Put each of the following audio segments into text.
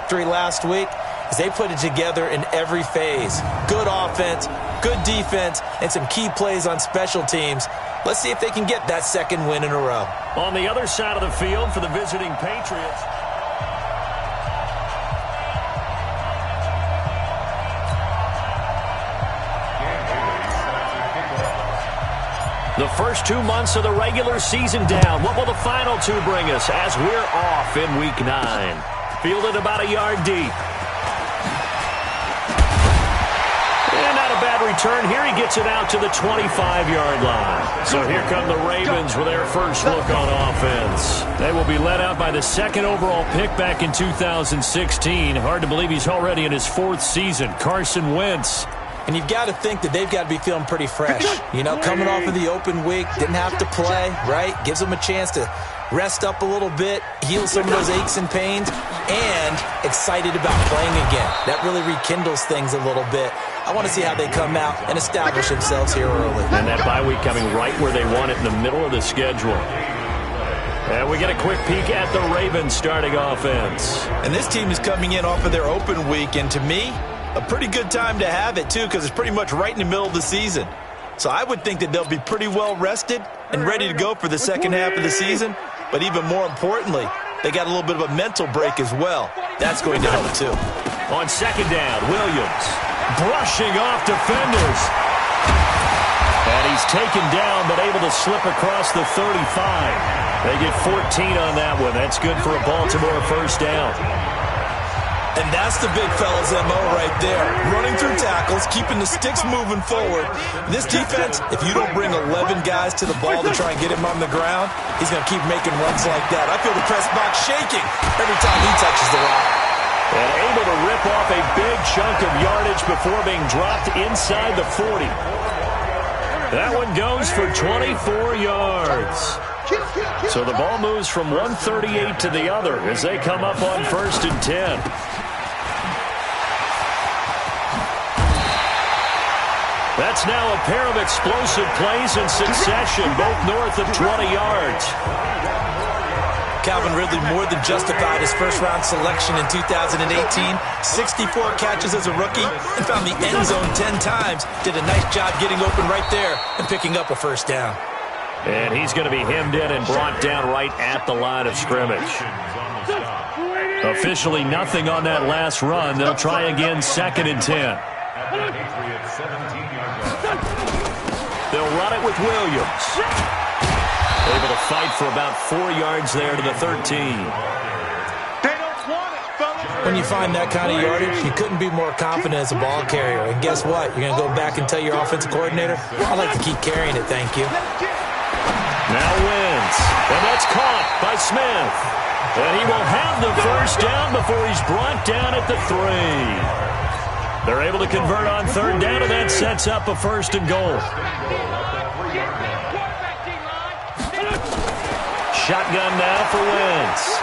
victory last week is they put it together in every phase. Good offense, good defense, and some key plays on special teams. Let's see if they can get that second win in a row. On the other side of the field for the visiting Patriots. The first 2 months of the regular season down. What will the final two bring us as we're off in Week 9? Fielded about a yard deep. And not a bad return. Here he gets it out to the 25-yard line. So here come the Ravens with their first look on offense. They will be led out by the second overall pick back in 2016. Hard to believe he's already in his 4th season. Carson Wentz. And you've got to think that they've got to be feeling pretty fresh. You know, coming off of the open week, didn't have to play, right? Gives them a chance to rest up a little bit, heal some of those aches and pains, and excited about playing again. That really rekindles things a little bit. I want to see how they come out and establish themselves here early. And that bye week coming right where they want it in the middle of the schedule. And we get a quick peek at the Ravens starting offense. And this team is coming in off of their open week, and to me, a pretty good time to have it, too, because it's pretty much right in the middle of the season. So I would think that they'll be pretty well rested and ready to go for the second half of the season. But even more importantly, they got a little bit of a mental break as well. That's going to help, too. On second down, Williams brushing off defenders. And he's taken down but able to slip across the 35. They get 14 on that one. That's good for a Baltimore first down. And that's the big fella's MO right there. Running through tackles, keeping the sticks moving forward. This defense, if you don't bring 11 guys to the ball to try and get him on the ground, he's going to keep making runs like that. I feel the press box shaking every time he touches the rock. And able to rip off a big chunk of yardage before being dropped inside the 40. That one goes for 24 yards. So the ball moves from 138 to the other as they come up on 1st and 10. That's now a pair of explosive plays in succession, both north of 20 yards. Calvin Ridley more than justified his first-round selection in 2018. 64 catches as a rookie and found the end zone 10 times. Did a nice job getting open right there and picking up a first down. And he's going to be hemmed in and brought down right at the line of scrimmage. Officially nothing on that last run. They'll try again 2nd and 10. They'll run it with Williams. Able to fight for about 4 yards there to the 13. When you find that kind of yardage, you couldn't be more confident as a ball carrier. And guess what? You're going to go back and tell your offensive coordinator, I'd like to keep carrying it, thank you. Now Wentz. And that's caught by Smith. And he will have the first down before he's brought down at the 3. They're able to convert on 3rd down, and that sets up a 1st and goal. Shotgun now for Wentz.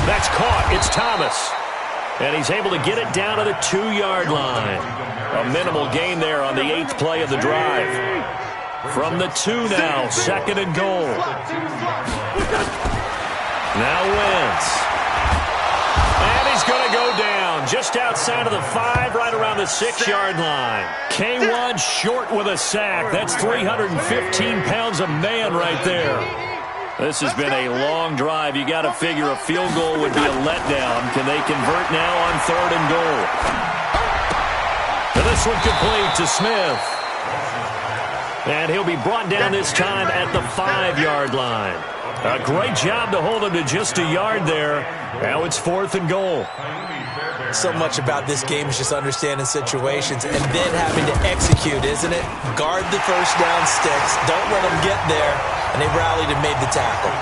That's caught. It's Thomas. And he's able to get it down to the 2-yard line. A minimal gain there on the 8th play of the drive. From the 2 now, 2nd and goal. Now Wentz. And he's going to go down just outside of the 5, right around the 6-yard line. K1 short with a sack. That's 315 pounds a man right there. This has been a long drive. You got to figure a field goal would be a letdown. Can they convert now on 3rd and goal? And this one complete to Smith. And he'll be brought down this time at the 5-yard line. A great job to hold him to just a yard there. Now it's 4th and goal. So much about this game is just understanding situations and then having to execute, isn't it? Guard the first down sticks. Don't let them get there. And they rallied and made the tackle.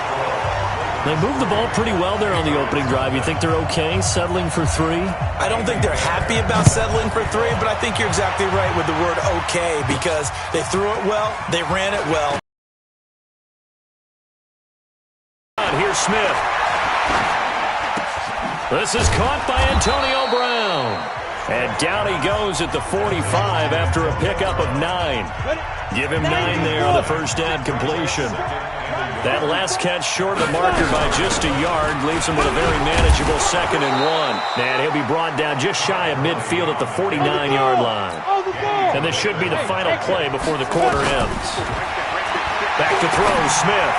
They moved the ball pretty well there on the opening drive. You think they're okay settling for 3? I don't think they're happy about settling for 3, but I think you're exactly right with the word okay because they threw it well, they ran it well. Here's Smith. This is caught by Antonio Brown. And down he goes at the 45 after a pickup of 9. Give him 9 there on the first down completion. That last catch short of the marker by just a yard leaves him with a very manageable 2nd and 1. And he'll be brought down just shy of midfield at the 49-yard line. And this should be the final play before the quarter ends. Back to throw, Smith.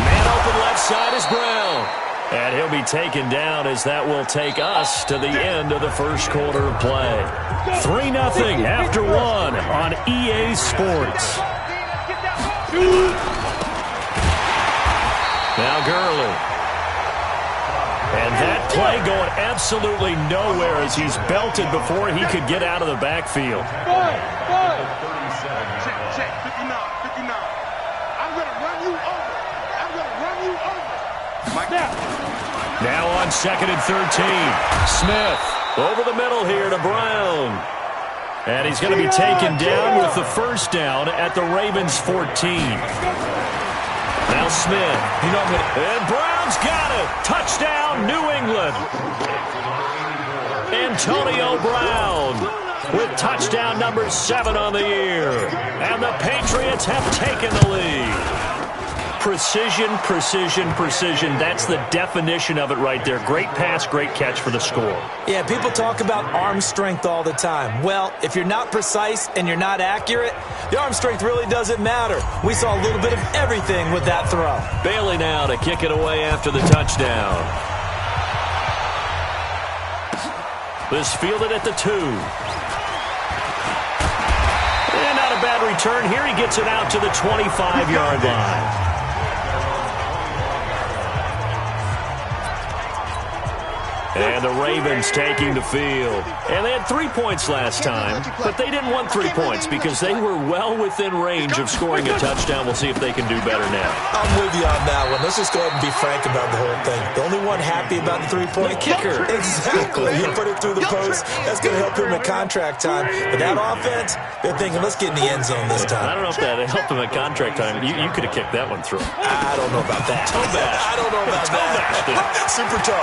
Man open left side is Brown. And he'll be taken down as that will take us to the end of the first quarter of play. 3-0 after 1 on EA Sports. Now Gurley. And that play going absolutely nowhere as he's belted before he could get out of the backfield. Check, 59. I'm going to run you over. Now on 2nd and 13. Smith over the middle here to Brown. And he's going to be taken down with the first down at the Ravens' 14. Now Smith. And Brown's got it. Touchdown, New England. Antonio Brown with touchdown number 7 on the year. And the Patriots have taken the lead. Precision, precision, precision. That's the definition of it right there. Great pass, great catch for the score. Yeah, people talk about arm strength all the time. Well, if you're not precise and you're not accurate, the arm strength really doesn't matter. We saw a little bit of everything with that throw. Bailey now to kick it away after the touchdown. This fielded at the 2. And not a bad return. Here he gets it out to the 25-yard line. And the Ravens taking the field. And they had 3 points last time, but they didn't want 3 points because they were well within range of scoring a touchdown. We'll see if they can do better now. I'm with you on that one. Let's just go ahead and be frank about the whole thing. The only one happy about the 3-point kicker. Exactly. He put it through the post. That's going to help him at contract time. But that offense, they're thinking, let's get in the end zone this time. I don't know if that helped him at contract time. You could have kicked that one through. I don't know about that. Toe bash. I don't know about that. Super toe.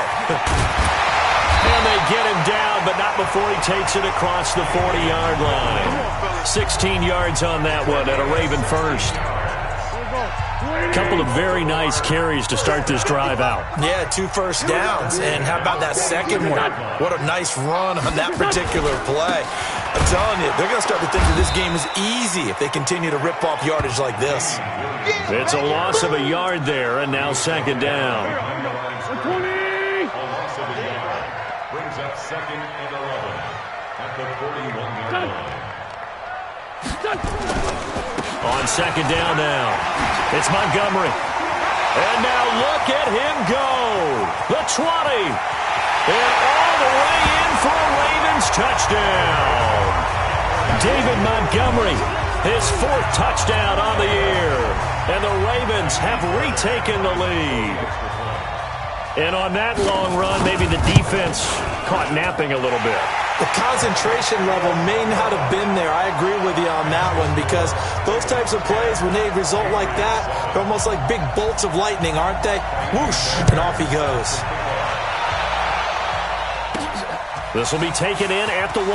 And they get him down, but not before he takes it across the 40-yard line. 16 yards on that one at a Raven first. A couple of very nice carries to start this drive out. Yeah, 2 first downs. And how about that second one? What a nice run on that particular play. I'm telling you, they're going to start to think that this game is easy if they continue to rip off yardage like this. It's a loss of a yard there, and now 2nd down. Brings up 2nd and 11 at the 41-yard line. On 2nd down now, it's Montgomery. And now look at him go. The 20. And all the way in for a Ravens touchdown. David Montgomery, his 4th touchdown on the year. And the Ravens have retaken the lead. And on that long run, maybe the defense caught napping a little bit. The concentration level may not have been there. I agree with you on that one because those types of plays, when they result like that, they're almost like big bolts of lightning, aren't they? Whoosh, and off he goes. This will be taken in at the 1.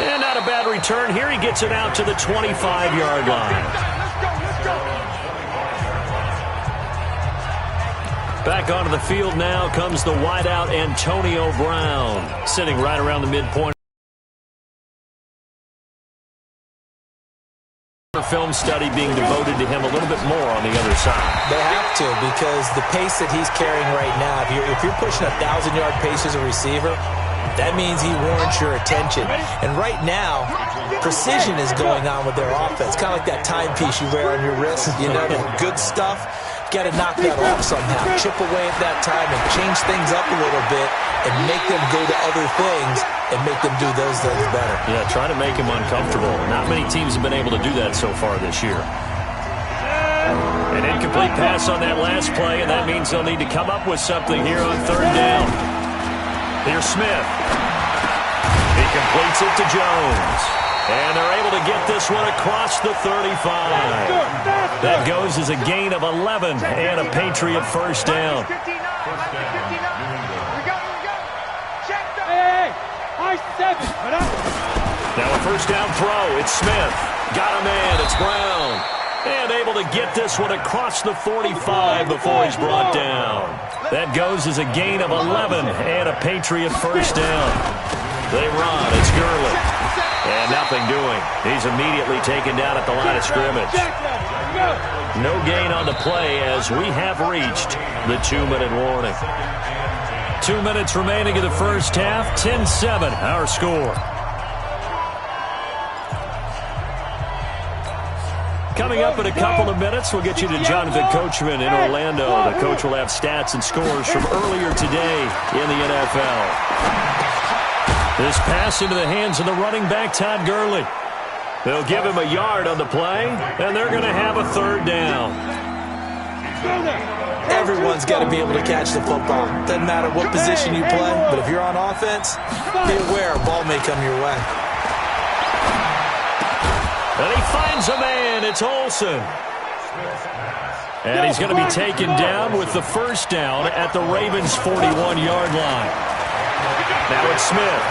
And not a bad return. Here he gets it out to the 25-yard line. Back onto the field now comes the wideout Antonio Brown, sitting right around the midpoint. Film study being devoted to him a little bit more on the other side. They have to because the pace that he's carrying right now, if you're pushing a 1,000-yard pace as a receiver, that means he warrants your attention. And right now, precision is going on with their offense. Kind of like that timepiece you wear on your wrist. You know, that good stuff. Got to knock that off somehow. Chip away at that time and change things up a little bit and make them go to other things and make them do those things better. Yeah, try to make him uncomfortable. Not many teams have been able to do that so far this year. An incomplete pass on that last play, and that means they'll need to come up with something here on 3rd down. Here's Smith. He completes it to Jones. And they're able to get this one across the 35. That goes as a gain of 11 and a Patriot first down. Now a first down throw. It's Smith. Got a man. It's Brown. And able to get this one across the 45 before he's brought down. That goes as a gain of 11 and a Patriot first down. They run. It's Gurley. And nothing doing. He's immediately taken down at the line of scrimmage. No gain on the play as we have reached the 2-minute warning. 2 minutes remaining in the first half. 10-7 our score. Coming up in a couple of minutes, we'll get you to Jonathan Coachman in Orlando. The coach will have stats and scores from earlier today in the NFL. This pass into the hands of the running back, Todd Gurley. They'll give him a yard on the play, and they're going to have a third down. Everyone's got to be able to catch the football. Doesn't matter what position you play, but if you're on offense, be aware a ball may come your way. And he finds a man. It's Olsen. And he's going to be taken down with the first down at the Ravens' 41-yard line. Now it's Smith.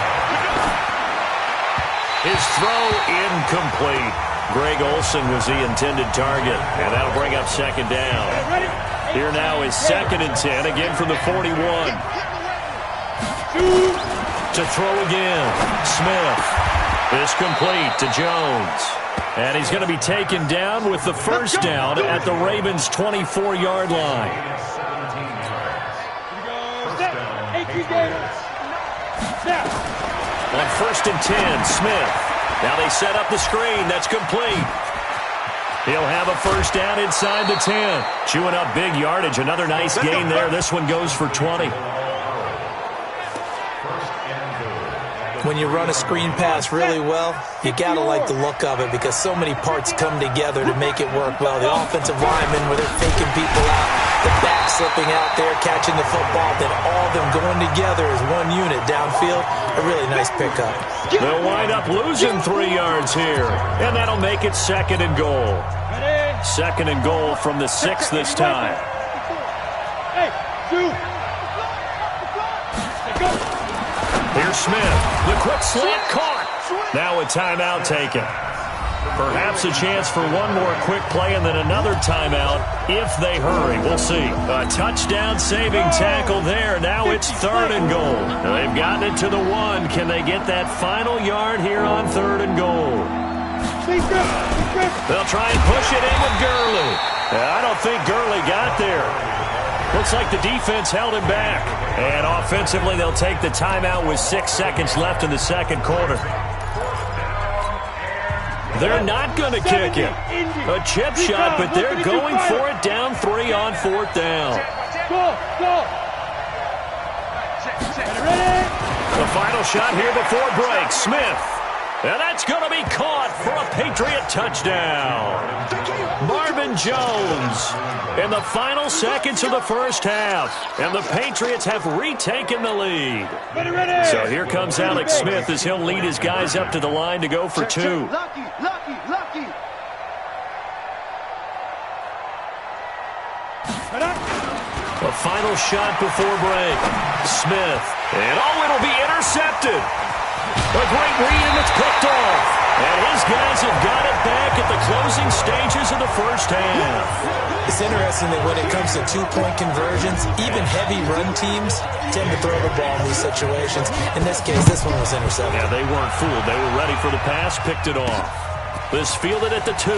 His throw incomplete. Greg Olsen was the intended target, and that'll bring up second down. Here now is 2nd and 10, again from the 41. To throw again, Smith. Is complete to Jones. And he's going to be taken down with the first down at the Ravens' 24-yard line. On 1st and 10, Smith. Now they set up the screen. That's complete. He'll have a first down inside the 10. Chewing up big yardage. Another nice gain there. This one goes for 20. When you run a screen pass really well, you got to like the look of it because so many parts come together to make it work well. The offensive linemen, where they're faking people out, the back slipping out there, catching the football, then all of them going together as one unit downfield. A really nice pickup. They'll wind up losing 3 yards here, and that'll make it 2nd and goal. 2nd and goal from the 6 this time. Here's Smith. The quick slant caught. Now a timeout taken. Perhaps a chance for one more quick play and then another timeout if they hurry. We'll see. A touchdown-saving tackle there. Now it's 3rd and goal. They've gotten it to the 1. Can they get that final yard here on 3rd and goal? They'll try and push it in with Gurley. I don't think Gurley got there. Looks like the defense held him back. And offensively, they'll take the timeout with 6 seconds left in the second quarter. They're not going to kick it. A chip shot, but they're going for it down 3 on 4th down. The final shot here before break. Smith. And that's going to be caught for a Patriot touchdown. Marvin Jones in the final seconds of the first half. And the Patriots have retaken the lead. So here comes Alex Smith as he'll lead his guys up to the line to go for 2. A final shot before break. Smith. And it'll be intercepted. A great read, and it's picked off. And his guys have got it back at the closing stages of the first half. It's interesting that when it comes to two-point conversions, even heavy run teams tend to throw the ball in these situations. In this case, this one was intercepted. Yeah, they weren't fooled. They were ready for the pass, picked it off. This fielded at the 2.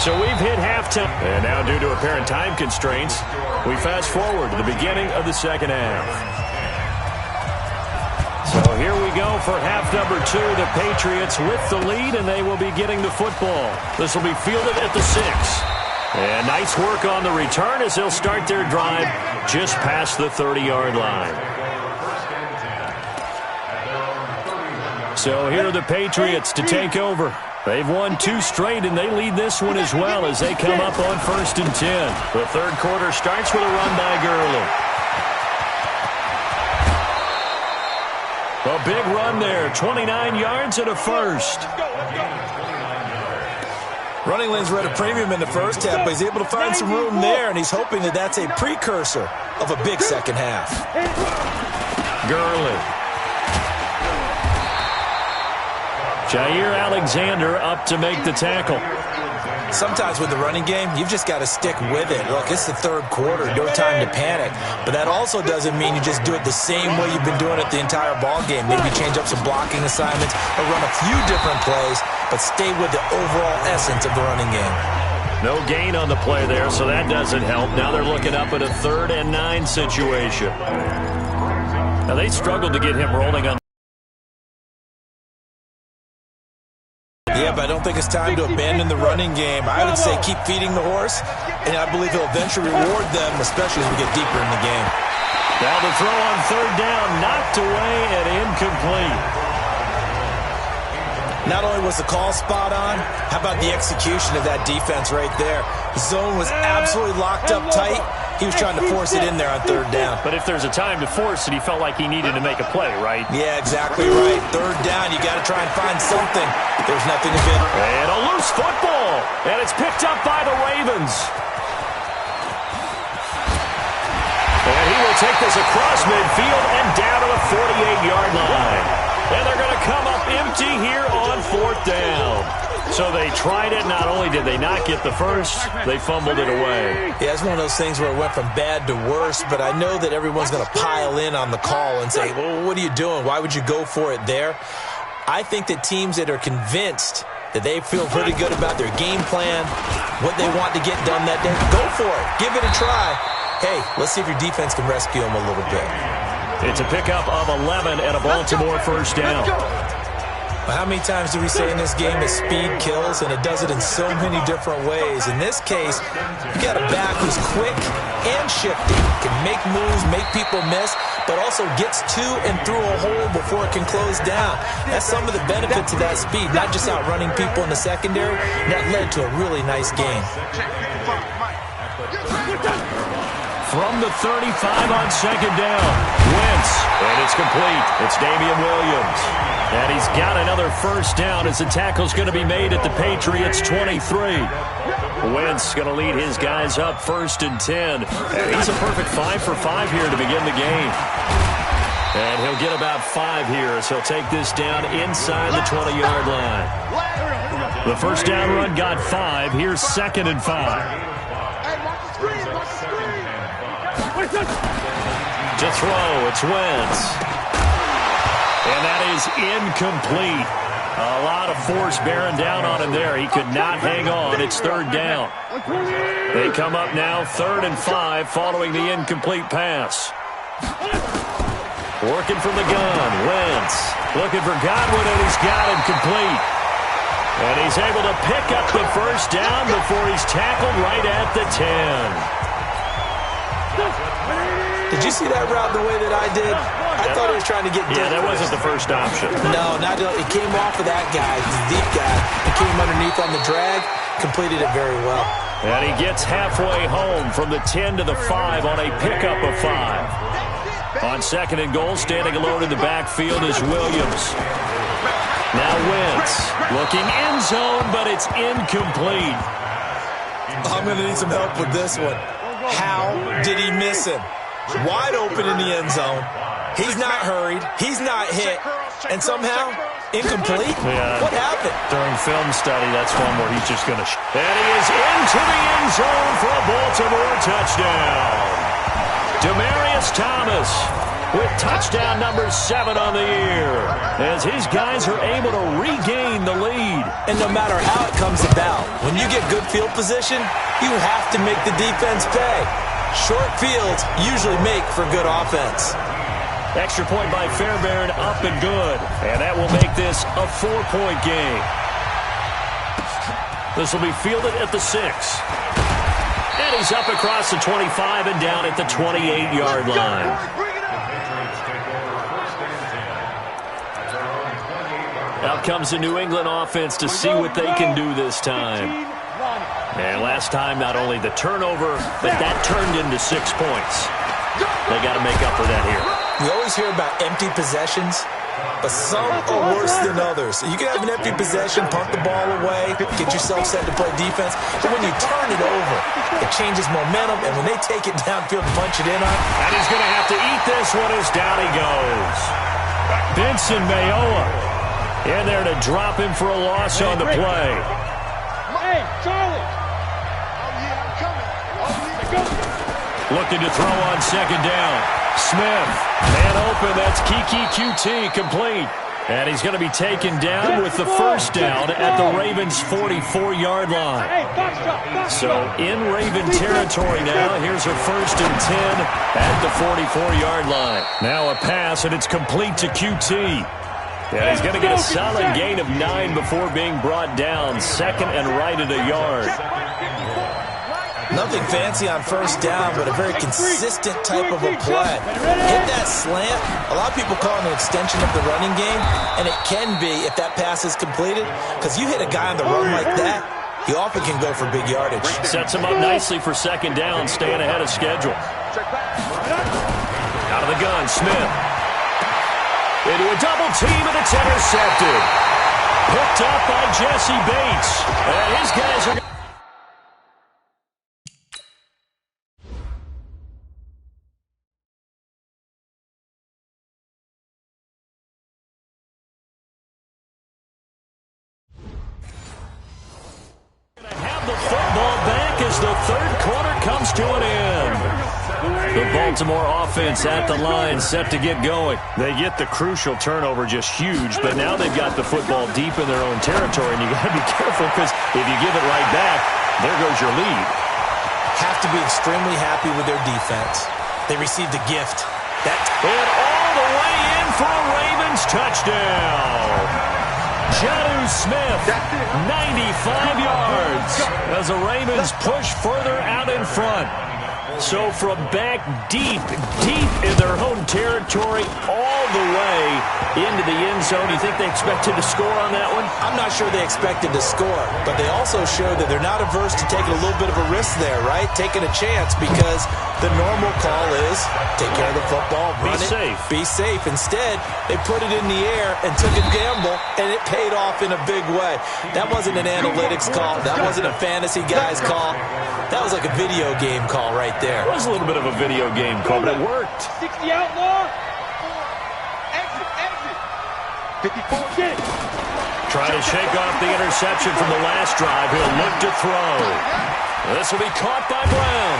So we've hit halftime. And now, due to apparent time constraints, we fast forward to the beginning of the second half. So here we go for half number 2. The Patriots with the lead, and they will be getting the football. This will be fielded at the 6. And nice work on the return as they'll start their drive just past the 30-yard line. So here are the Patriots to take over. They've won 2 straight, and they lead this one as well as they come up on 1st and 10. The third quarter starts with a run by Gurley. A big run there, 29 yards and a first. Running lanes were at a premium in the first half, but he's able to find some room there, and he's hoping that that's a precursor of a big second half. Gurley. Jair Alexander up to make the tackle. Sometimes with the running game, you've just got to stick with it. Look, it's the third quarter, no time to panic. But that also doesn't mean you just do it the same way you've been doing it the entire ball game. Maybe change up some blocking assignments or run a few different plays, but stay with the overall essence of the running game. No gain on the play there, so that doesn't help. Now they're looking up at a 3rd and 9 situation. Now they struggled to get him rolling on. Yeah, but I don't think it's time to abandon the running game. I would say keep feeding the horse, and I believe he'll eventually reward them, especially as we get deeper in the game. Now the throw on 3rd down, knocked away and incomplete. Not only was the call spot on, how about the execution of that defense right there? The zone was absolutely locked up tight. He was trying to force it in there on 3rd down. But if there's a time to force it, he felt like he needed to make a play, right? Yeah, exactly right. 3rd down, you got to try and find something. There's nothing to bid. And a loose football. And it's picked up by the Ravens. And he will take this across midfield and down to the 48-yard line. And they're going to come up empty here on 4th down. So they tried it. Not only did they not get the first, they fumbled it away. Yeah, it's one of those things where it went from bad to worse, but I know that everyone's going to pile in on the call and say, well, what are you doing? Why would you go for it there? I think that teams that are convinced that they feel pretty good about their game plan, what they want to get done that day, go for it. Give it a try. Hey, let's see if your defense can rescue them a little bit. It's a pickup of 11 and a Baltimore 1st down. How many times do we say in this game that speed kills, and it does it in so many different ways? In this case, you got a back who's quick and shifty, can make moves, make people miss, but also gets to and through a hole before it can close down. That's some of the benefits of that speed, not just outrunning people in the secondary. That led to a really nice game. From the 35 on 2nd down, Wentz, and it's complete. It's Damian Williams. And he's got another 1st down as the tackle's going to be made at the Patriots' 23. Wentz going to lead his guys up 1st and 10. And he's a perfect 5 for 5 here to begin the game. And he'll get about 5 here as he'll take this down inside the 20-yard line. The 1st down run got 5. Here's 2nd and 5. To throw, it's Wentz. And that is incomplete. A lot of force bearing down on him there. He could not hang on. It's 3rd down. They come up now 3rd and 5 following the incomplete pass. Working from the gun, Wentz. Looking for Godwin, and he's got him complete. And he's able to pick up the 1st down before he's tackled right at the 10. Did you see that route the way that I did? I thought he was trying to get deep. Yeah, that wasn't the first option. No, not it came off of that guy, the deep guy. It came underneath on the drag, completed it very well. And he gets halfway home from the 10 to the 5 on a pickup of 5. On 2nd and goal, standing alone in the backfield is Williams. Now Wentz looking end zone, but it's incomplete. I'm going to need some help with this one. How did he miss him? Wide open in the end zone. He's not hurried. He's not hit. And somehow, incomplete? Yeah. What happened? During film study, that's one where he's just going to... And he is into the end zone for a Baltimore touchdown. Demaryius Thomas with touchdown number 7 on the year, as his guys are able to regain the lead. And no matter how it comes about, when you get good field position, you have to make the defense pay. Short fields usually make for good offense. Extra point by Fairbairn, up and good. And that will make this a 4-point game. This will be fielded at the 6. And he's up across the 25 and down at the 28-yard line. Out comes the New England offense to see what they can do this time. And last time, not only the turnover, but that turned into 6 points. They got to make up for that here. You always hear about empty possessions. but some are worse than others. You can have an empty possession, punt the ball away, get yourself set to play defense, but when you turn it over, it changes momentum, and when they take it downfield and punch it in on, and he's going to have to eat this one as down he goes. Benson Mayowa in there to drop him for a loss on the play. Hey, Charlie. Looking to throw on second down. Smith, man open, that's Kiki QT, complete. And he's going to be taken down with the first down at the Ravens' 44-yard line. So in Raven territory now, here's a 1st and 10 at the 44-yard line. Now a pass, and it's complete to QT. And he's going to get a solid gain of 9 before being brought down. 2nd and right at a yard. nothing fancy on first down, but a very consistent type of a play. Hit that slant. A lot of people call it an extension of the running game, and it can be if that pass is completed, because you hit a guy on the run like that, he often can go for big yardage. Sets him up nicely for second down, staying ahead of schedule. Out of the gun, Smith. Into a double team, and it's intercepted. Picked up by Jesse Bates. And his guys are... The third quarter comes to an end. The Baltimore offense at the line, set to get going. They get the crucial turnover, just huge, but now they've got the football deep in their own territory, and you got to be careful because if you give it right back, there goes your lead. Have to be extremely happy with their defense. They received a gift. And all the way in for a Ravens touchdown. Jonnu Smith, 95 yards as the Ravens push further out in front. So from back deep in their home territory, all the way into the end zone. You think they expected to score on that one? I'm not sure they expected to score, but they also showed that they're not averse to taking a little bit of a risk there, right? Taking a chance, because the normal call is take care of the football, run it, be safe. Instead, they put it in the air and took a gamble, and it paid off in a big way. That wasn't an analytics call. That wasn't a fantasy guy's call. That was like a video game call right there. It was a little bit of a video game call, but it worked. 60 outlaw. Exit. 54 again. Trying to shake off the interception from the last drive. He'll look to throw. This will be caught by Brown.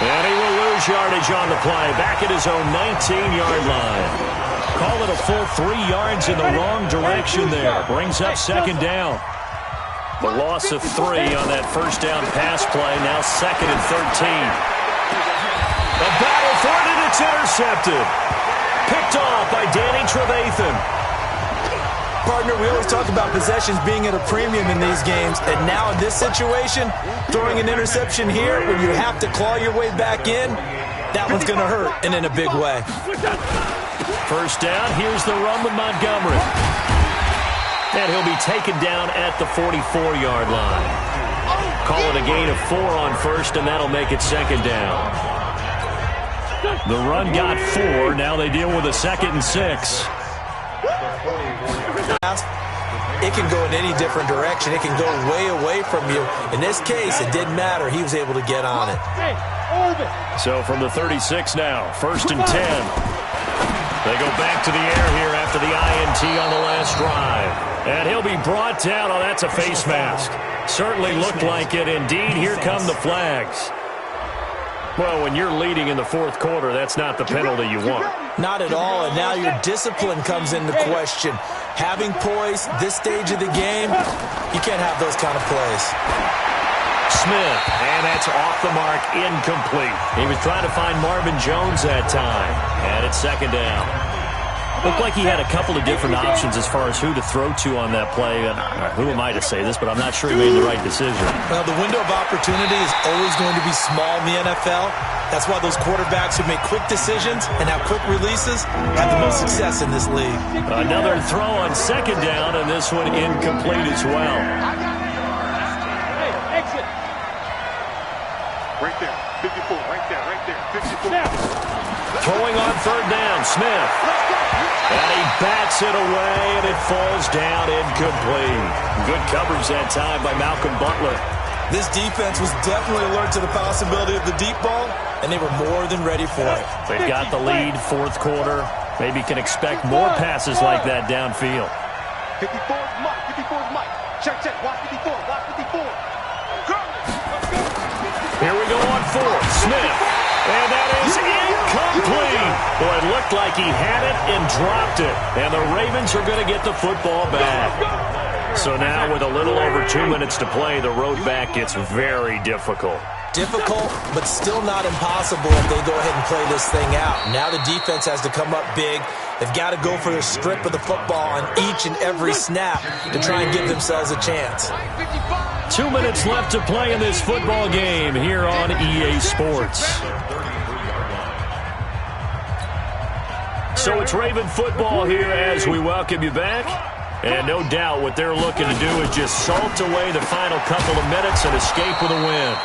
And he will lose yardage on the play. Back at his own 19-yard line. Call it a full 3 yards in the wrong direction there. Brings up second down. The loss of 3 on that first down pass play. Now 2nd and 13. A battle for it, and it's intercepted. Picked off by Danny Trevathan. Partner, we always talk about possessions being at a premium in these games, and now in this situation, throwing an interception here when you have to claw your way back in, that one's going to hurt, and in a big way. First down, here's the run with Montgomery. And he'll be taken down at the 44-yard line. Call it a gain of 4 on first, and that'll make it second down. The run got 4. Now they deal with a 2nd and 6. It can go in any different direction. It can go way away from you. In this case, it didn't matter. He was able to get on it. So from the 36 now, 1st and 10. They go back to the air here after the INT on the last drive. And he'll be brought down. Oh, that's a face mask. Certainly looked like it. Indeed, here come the flags. Well, when you're leading in the 4th quarter, that's not the penalty you want. Not at all, and now your discipline comes into question. Having poise this stage of the game, you can't have those kind of plays. Smith, and that's off the mark, incomplete. He was trying to find Marvin Jones that time, and it's second down. Looked like he had a couple of different options as far as who to throw to on that play. Who am I to say this, but I'm not sure he made the right decision. Well, the window of opportunity is always going to be small in the NFL. That's why those quarterbacks who make quick decisions and have quick releases have the most success in this league. Another throw on second down, and this one incomplete as well. Hey, exit. Right there. 54, right there, 54. Throwing on third down, Smith. And he bats it away, and it falls down incomplete. Good coverage that time by Malcolm Butler. This defense was definitely alert to the possibility of the deep ball, and they were more than ready for it. They've got the lead, fourth quarter. Maybe can expect more passes like that downfield. 54 is Mike, 54 is Mike. Check, watch 54, watch 54. Here we go on fourth, Smith. And that is incomplete. Boy, it looked like he had it and dropped it. And the Ravens are going to get the football back. So now with a little over 2 minutes to play, the road back gets very difficult. Difficult, but still not impossible if they go ahead and play this thing out. Now the defense has to come up big. They've got to go for the strip of the football on each and every snap to try and give themselves a chance. 2 minutes left to play in this football game here on EA Sports. So it's Raven football here as we welcome you back. And no doubt what they're looking to do is just salt away the final couple of minutes and escape with a win.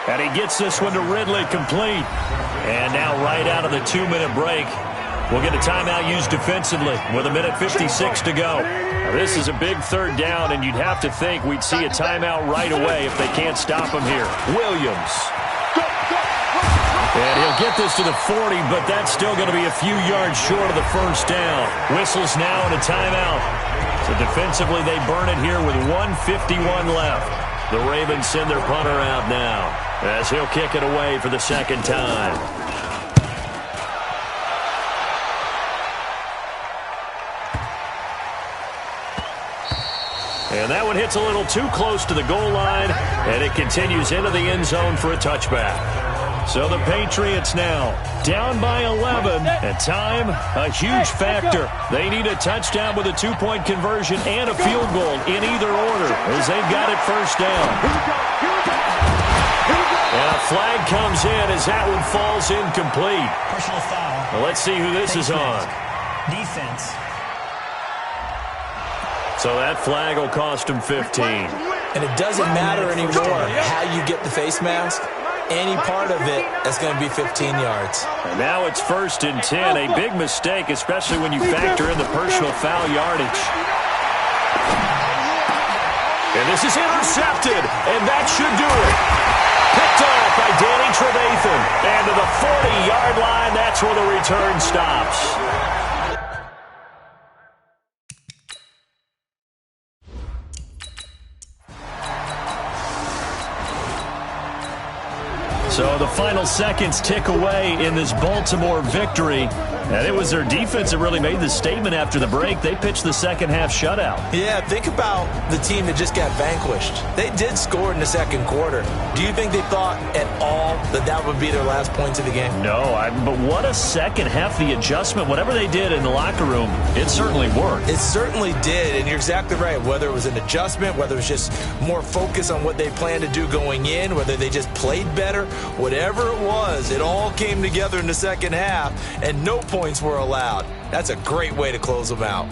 And he gets this one to Ridley complete. And now right out of the 2-minute break, we'll get a timeout used defensively with 1:56 to go. Now, this is a big third down, and you'd have to think we'd see a timeout right away if they can't stop him here. Williams. And he'll get this to the 40, but that's still going to be a few yards short of the first down. Whistles now and a timeout. So defensively, they burn it here with 1:51 left. The Ravens send their punter out now as he'll kick it away for the second time. And that one hits a little too close to the goal line, and it continues into the end zone for a touchback. So the Patriots now down by 11, and time, a huge factor. They need a touchdown with a 2-point conversion and a field goal in either order as they've got it first down. And a flag comes in as that one falls incomplete. Personal foul. Well, let's see who this is on. Defense. So that flag will cost him 15. And it doesn't matter anymore how you get the face mask. Any part of it is going to be 15 yards. And now it's 1st and 10. A big mistake, especially when you factor in the personal foul yardage. And this is intercepted, and that should do it. Picked off by Danny Trevathan. And to the 40-yard line, that's where the return stops. So the final seconds tick away in this Baltimore victory. And it was their defense that really made the statement after the break. They pitched the second-half shutout. Yeah, think about the team that just got vanquished. They did score in the second quarter. Do you think they thought at all that that would be their last points of the game? No, but what a second half, the adjustment, whatever they did in the locker room, it certainly worked. It certainly did, and you're exactly right. Whether it was an adjustment, whether it was just more focus on what they planned to do going in, whether they just played better, whatever it was, it all came together in the second half, and no points were allowed. That's a great way to close them out.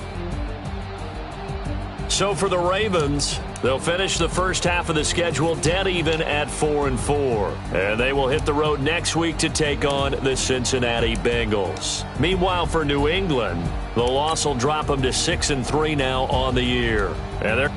So for the Ravens, they'll finish the first half of the schedule dead even at 4-4. And they will hit the road next week to take on the Cincinnati Bengals. Meanwhile, for New England, the loss will drop them to 6-3 now on the year. And they're